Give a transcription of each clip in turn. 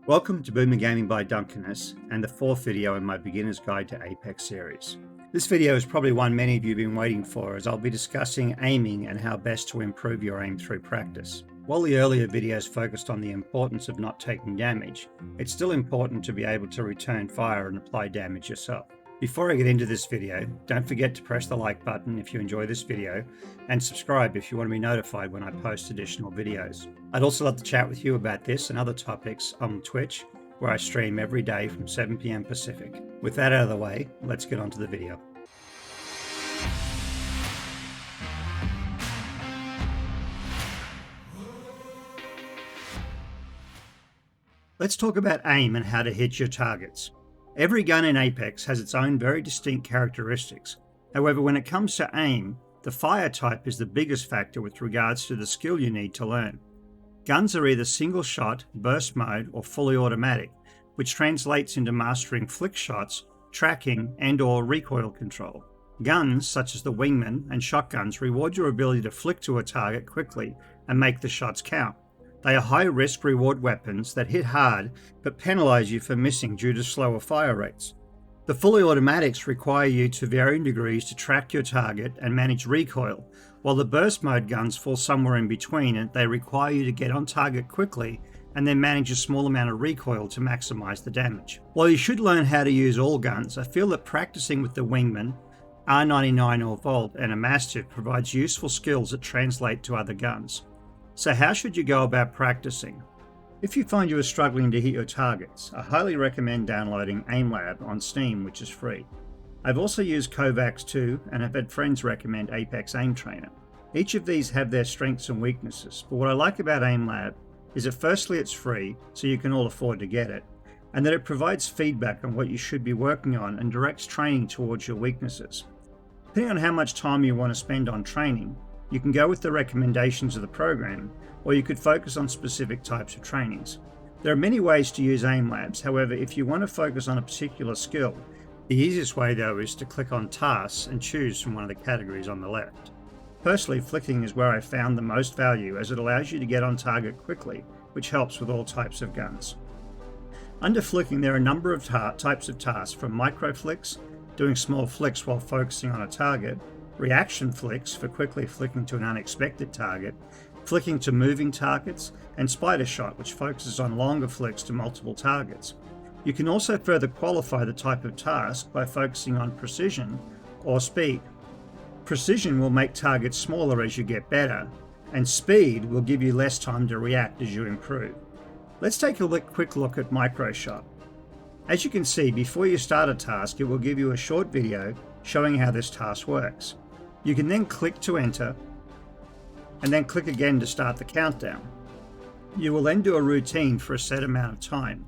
Welcome to Boomer Gaming by Duncanus and the fourth video in my Beginner's Guide to Apex series. This video is probably one many of you have been waiting for, as I'll be discussing aiming and how best to improve your aim through practice. While the earlier videos focused on the importance of not taking damage, it's still important to be able to return fire and apply damage yourself. Before I get into this video, don't forget to press the like button if you enjoy this video and subscribe if you want to be notified when I post additional videos. I'd also love to chat with you about this and other topics on Twitch, where I stream every day from 7 PM Pacific. With that out of the way, let's get on to the video. Let's talk about aim and how to hit your targets. Every gun in Apex has its own very distinct characteristics. However, when it comes to aim, the fire type is the biggest factor with regards to the skill you need to learn. Guns are either single shot, burst mode, or fully automatic, which translates into mastering flick shots, tracking, and/or recoil control. Guns, such as the Wingman and shotguns, reward your ability to flick to a target quickly and make the shots count. They are high-risk reward weapons that hit hard but penalise you for missing due to slower fire rates. The fully automatics require you to varying degrees to track your target and manage recoil, while the burst mode guns fall somewhere in between and they require you to get on target quickly and then manage a small amount of recoil to maximise the damage. While you should learn how to use all guns, I feel that practicing with the Wingman, R99 or Volt, and a Mastiff provides useful skills that translate to other guns. So how should you go about practicing? If you find you are struggling to hit your targets, I highly recommend downloading AimLab on Steam, which is free. I've also used Kovacs 2 and have had friends recommend Apex Aim Trainer. Each of these have their strengths and weaknesses, but what I like about AimLab is that firstly it's free, so you can all afford to get it, and that it provides feedback on what you should be working on and directs training towards your weaknesses. Depending on how much time you want to spend on training, you can go with the recommendations of the program, or you could focus on specific types of trainings. There are many ways to use aim labs. However, if you want to focus on a particular skill, the easiest way though is to click on tasks and choose from one of the categories on the left. Personally, flicking is where I found the most value, as it allows you to get on target quickly, which helps with all types of guns. Under flicking, there are a number of types of tasks, from micro flicks, doing small flicks while focusing on a target, reaction flicks for quickly flicking to an unexpected target, flicking to moving targets, and spider shot, which focuses on longer flicks to multiple targets. You can also further qualify the type of task by focusing on precision or speed. Precision will make targets smaller as you get better, and speed will give you less time to react as you improve. Let's take a quick look at micro shot. As you can see, before you start a task, it will give you a short video showing how this task works. You can then click to enter, and then click again to start the countdown. You will then do a routine for a set amount of time.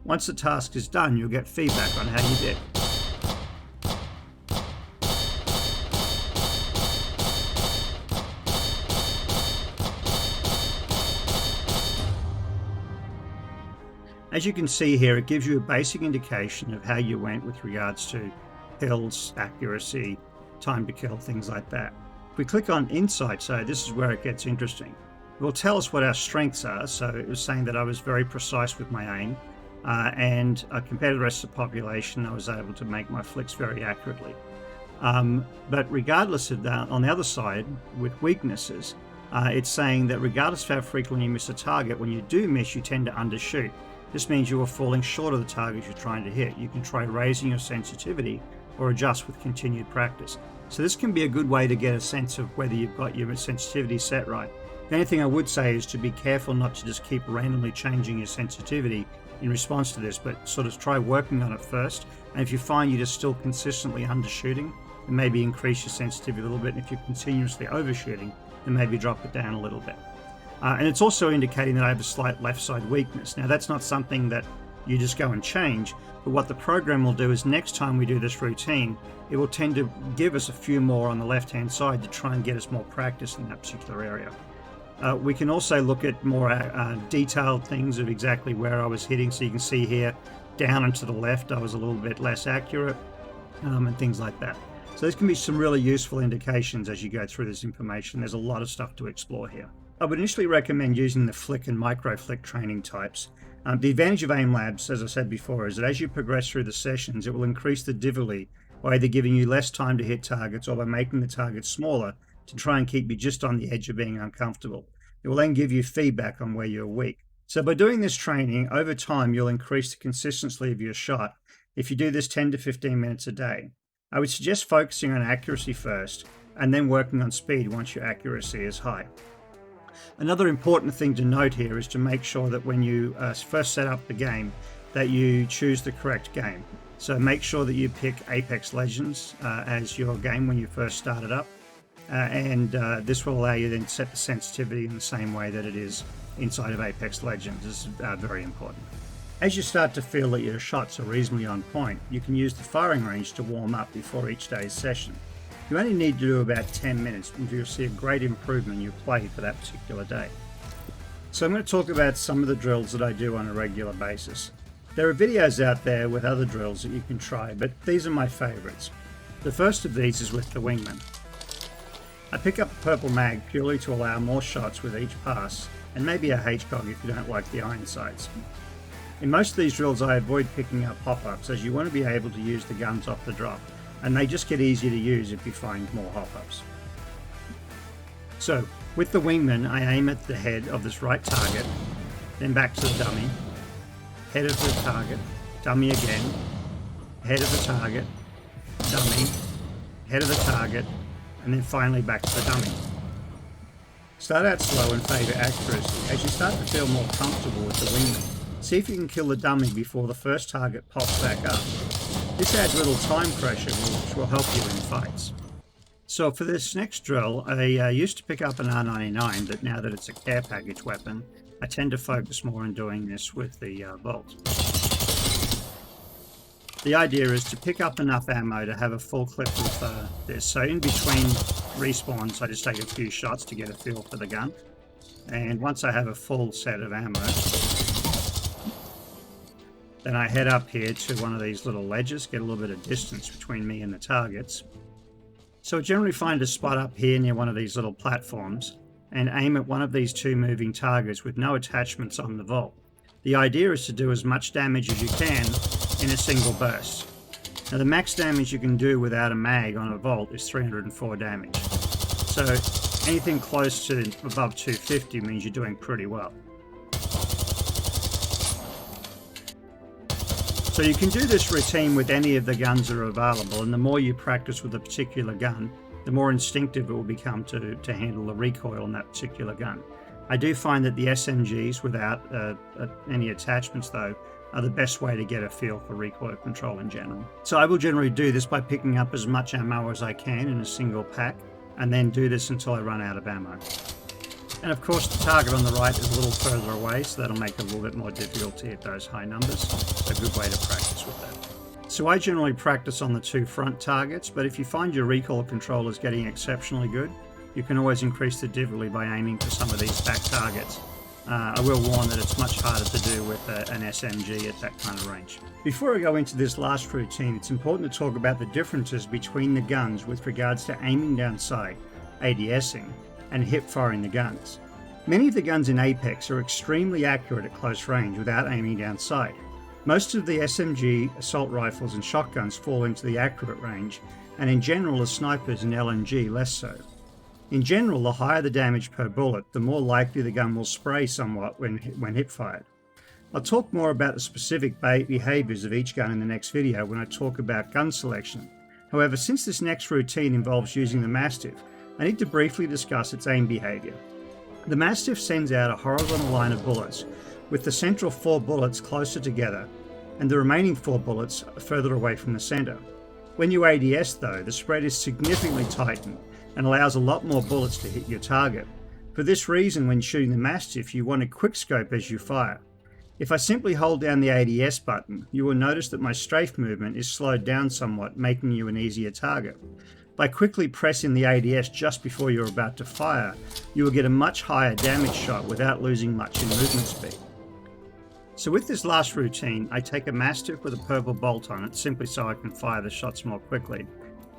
Once the task is done, you'll get feedback on how you did. As you can see here, it gives you a basic indication of how you went with regards to kills, accuracy, time to kill, things like that. If we click on Insight, so this is where it gets interesting. It will tell us what our strengths are. So it was saying that I was very precise with my aim, and compared to the rest of the population, I was able to make my flicks very accurately. But regardless of that, on the other side, with weaknesses, it's saying that regardless of how frequently you miss a target, when you do miss, you tend to undershoot. This means you are falling short of the targets you're trying to hit. You can try raising your sensitivity or adjust with continued practice. So this can be a good way to get a sense of whether you've got your sensitivity set right. The only thing I would say is to be careful not to just keep randomly changing your sensitivity in response to this, but sort of try working on it first. And if you find you're just still consistently undershooting, then maybe increase your sensitivity a little bit. And if you're continuously overshooting, then maybe drop it down a little bit. And it's also indicating that I have a slight left side weakness. Now that's not something that you just go and change, but what the program will do is next time we do this routine, it will tend to give us a few more on the left hand side to try and get us more practice in that particular area. We can also look at more detailed things of exactly where I was hitting. So you can see here down and to the left I was a little bit less accurate, and things like that. So this can be some really useful indications as you go through this information. There's a lot of stuff to explore here. I would initially recommend using the flick and micro flick training types, The advantage of aim labs, as I said before, is that as you progress through the sessions, it will increase the difficulty by either giving you less time to hit targets or by making the targets smaller to try and keep you just on the edge of being uncomfortable. It will then give you feedback on where you're weak. So by doing this training, over time, you'll increase the consistency of your shot if you do this 10 to 15 minutes a day. I would suggest focusing on accuracy first and then working on speed once your accuracy is high. Another important thing to note here is to make sure that when you first set up the game that you choose the correct game. So make sure that you pick Apex Legends as your game when you first start it up. And this will allow you then to set the sensitivity in the same way that it is inside of Apex Legends. This is very important. As you start to feel that your shots are reasonably on point, you can use the firing range to warm up before each day's session. You only need to do about 10 minutes and you'll see a great improvement in your play for that particular day. So I'm going to talk about some of the drills that I do on a regular basis. There are videos out there with other drills that you can try, but these are my favorites. The first of these is with the wingman. I pick up a purple mag purely to allow more shots with each pass, and maybe a HCOG if you don't like the iron sights. In most of these drills I avoid picking up hop-ups as you want to be able to use the guns off the drop, and they just get easier to use if you find more hop-ups. So, with the wingman I aim at the head of this right target, then back to the dummy, head of the target, dummy again, head of the target, dummy, head of the target, and then finally back to the dummy. Start out slow and favour accuracy. As you start to feel more comfortable with the wingman, see if you can kill the dummy before the first target pops back up. This adds a little time pressure which will help you in fights. So for this next drill, I used to pick up an R99, but now that it's a care package weapon, I tend to focus more on doing this with the Volt. The idea is to pick up enough ammo to have a full clip with this. So in between respawns, I just take a few shots to get a feel for the gun. And once I have a full set of ammo, then I head up here to one of these little ledges, get a little bit of distance between me and the targets. So I generally find a spot up here near one of these little platforms and aim at one of these two moving targets with no attachments on the Volt. The idea is to do as much damage as you can in a single burst. Now the max damage you can do without a mag on a Volt is 304 damage. So anything close to above 250 means you're doing pretty well. So you can do this routine with any of the guns that are available, and the more you practice with a particular gun, the more instinctive it will become to handle the recoil on that particular gun. I do find that the SMGs without any attachments though are the best way to get a feel for recoil control in general. So I will generally do this by picking up as much ammo as I can in a single pack and then do this until I run out of ammo. And of course the target on the right is a little further away, so that'll make it a little bit more difficult to hit those high numbers. So a good way to practice with that. So I generally practice on the two front targets, but if you find your recoil control is getting exceptionally good, you can always increase the difficulty by aiming for some of these back targets. I will warn that it's much harder to do with an SMG at that kind of range. Before I go into this last routine, it's important to talk about the differences between the guns with regards to aiming down sight, ADSing, and hip firing the guns. Many of the guns in Apex are extremely accurate at close range without aiming down sight. Most of the SMG, assault rifles and shotguns fall into the accurate range, and in general the snipers and LMG less so. In general, the higher the damage per bullet, the more likely the gun will spray somewhat when hip fired. I'll talk more about the specific behaviours of each gun in the next video when I talk about gun selection. However, since this next routine involves using the Mastiff, I need to briefly discuss its aim behaviour. The Mastiff sends out a horizontal line of bullets, with the central 4 bullets closer together and the remaining 4 bullets further away from the centre. When you ADS though, the spread is significantly tightened and allows a lot more bullets to hit your target. For this reason, when shooting the Mastiff, you want a quick scope as you fire. If I simply hold down the ADS button, you will notice that my strafe movement is slowed down somewhat, making you an easier target. By quickly pressing the ADS just before you're about to fire, you will get a much higher damage shot without losing much in movement speed. So with this last routine, I take a Mastiff with a purple bolt on it, simply so I can fire the shots more quickly,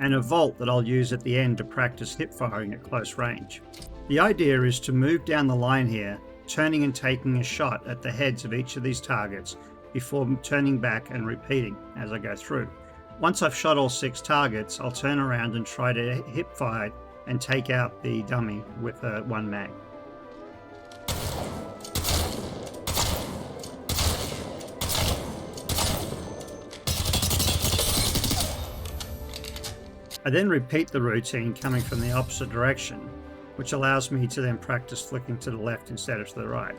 and a Volt that I'll use at the end to practice hip firing at close range. The idea is to move down the line here turning and taking a shot at the heads of each of these targets before turning back and repeating as I go through. Once I've shot all 6 targets, I'll turn around and try to hip fire and take out the dummy with one mag. I then repeat the routine coming from the opposite direction, which allows me to then practice flicking to the left instead of to the right.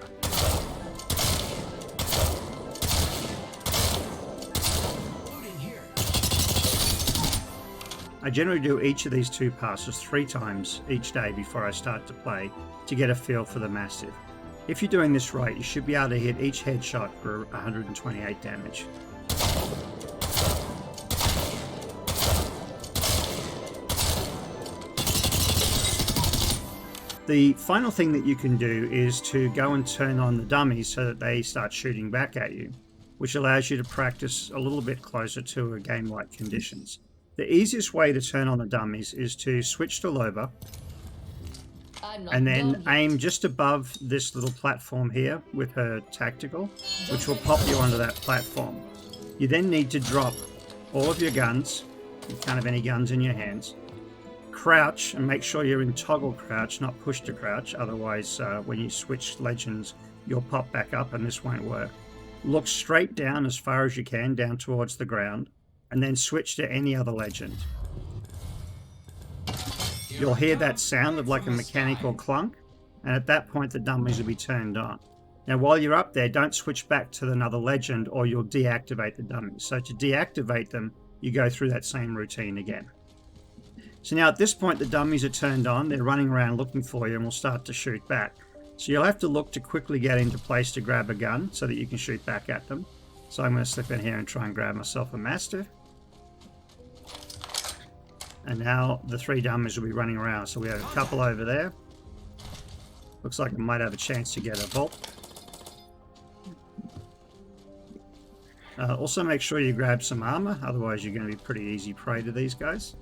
I generally do each of these 2 passes 3 times each day before I start to play to get a feel for the Mastiff. If you're doing this right, you should be able to hit each headshot for 128 damage. The final thing that you can do is to go and turn on the dummies so that they start shooting back at you, which allows you to practice a little bit closer to a game-like conditions. The easiest way to turn on the dummies is to switch to Loba and then aim just above this little platform here with her tactical, which will pop you onto that platform. You then need to drop all of your guns, you can't have any guns in your hands, crouch and make sure you're in toggle crouch, not push to crouch, otherwise when you switch legends you'll pop back up and this won't work. Look straight down as far as you can, down towards the ground, and then switch to any other legend. You'll hear that sound of like a mechanical clunk, and at that point the dummies will be turned on. Now while you're up there, don't switch back to another legend or you'll deactivate the dummies. So to deactivate them, you go through that same routine again. So now at this point the dummies are turned on, they're running around looking for you and will start to shoot back. So you'll have to look to quickly get into place to grab a gun so that you can shoot back at them. So I'm going to slip in here and try and grab myself a Mastiff. And now the 3 dummies will be running around. So we have a couple over there. Looks like I might have a chance to get a vault. Also make sure you grab some armor, otherwise you're going to be pretty easy prey to these guys.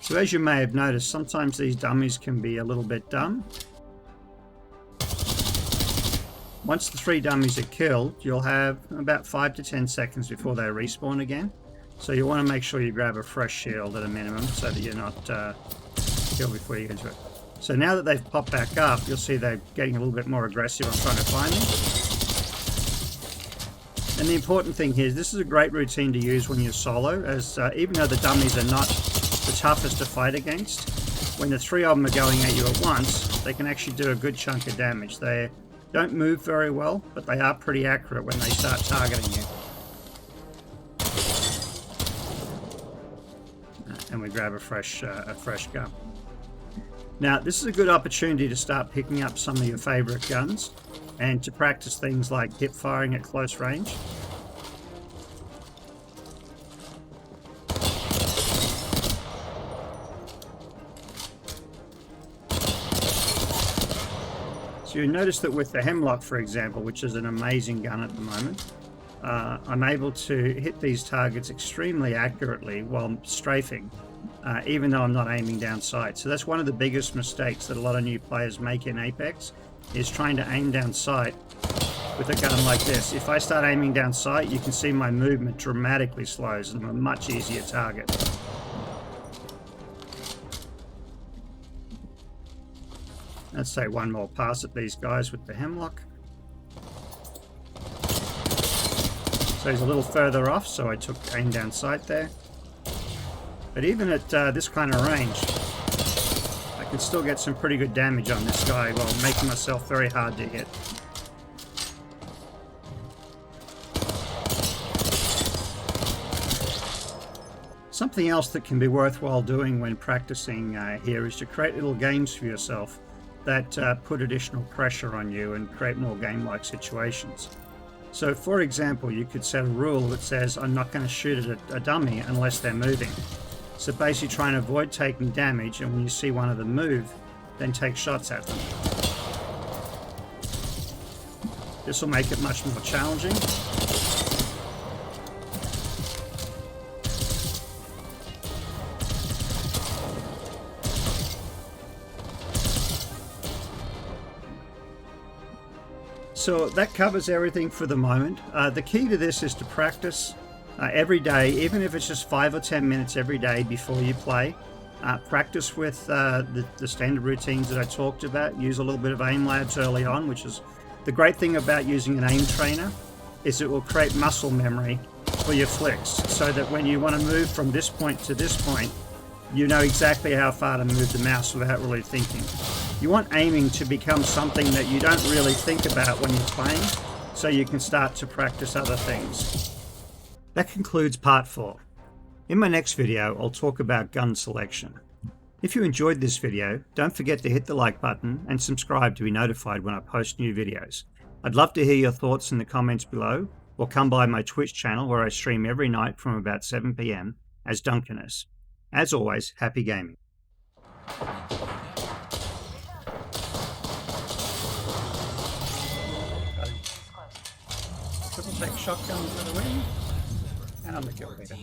So as you may have noticed, sometimes these dummies can be a little bit dumb. Once the 3 dummies are killed, you'll have about 5 to 10 seconds before they respawn again. So you want to make sure you grab a fresh shield at a minimum so that you're not killed before you get into it. So now that they've popped back up, you'll see they're getting a little bit more aggressive on trying to find them. And the important thing here is this is a great routine to use when you're solo, as even though the dummies are not the toughest to fight against, when the 3 of them are going at you at once, they can actually do a good chunk of damage. They don't move very well, but they are pretty accurate when they start targeting you. And we grab a fresh gun. Now this is a good opportunity to start picking up some of your favorite guns and to practice things like hip firing at close range. So you notice that with the Hemlock, for example, which is an amazing gun at the moment, I'm able to hit these targets extremely accurately while strafing, even though I'm not aiming down sight. So that's one of the biggest mistakes that a lot of new players make in Apex, is trying to aim down sight with a gun like this. If I start aiming down sight, you can see my movement dramatically slows and I'm a much easier target. Let's take one more pass at these guys with the Hemlock. So he's a little further off, so I took aim down sight there. But even at this kind of range, I can still get some pretty good damage on this guy while making myself very hard to hit. Something else that can be worthwhile doing when practicing here is to create little games for yourself that put additional pressure on you and create more game-like situations. So for example, you could set a rule that says I'm not going to shoot at a dummy unless they're moving. So basically try and avoid taking damage, and when you see one of them move, then take shots at them. This will make it much more challenging. So that covers everything for the moment. The key to this is to practice every day, even if it's just 5 or 10 minutes every day before you play. Practice with the standard routines that I talked about. Use a little bit of aim labs early on, which is the great thing about using an aim trainer, is it will create muscle memory for your flicks, so that when you want to move from this point to this point, you know exactly how far to move the mouse without really thinking. You want aiming to become something that you don't really think about when you're playing, so you can start to practice other things. That concludes part 4. In my next video, I'll talk about gun selection. If you enjoyed this video, don't forget to hit the like button and subscribe to be notified when I post new videos. I'd love to hear your thoughts in the comments below, or come by my Twitch channel where I stream every night from about 7 PM as Duncanus. As always, happy gaming. Triple take shotgun for the win, and I'm the kill leader.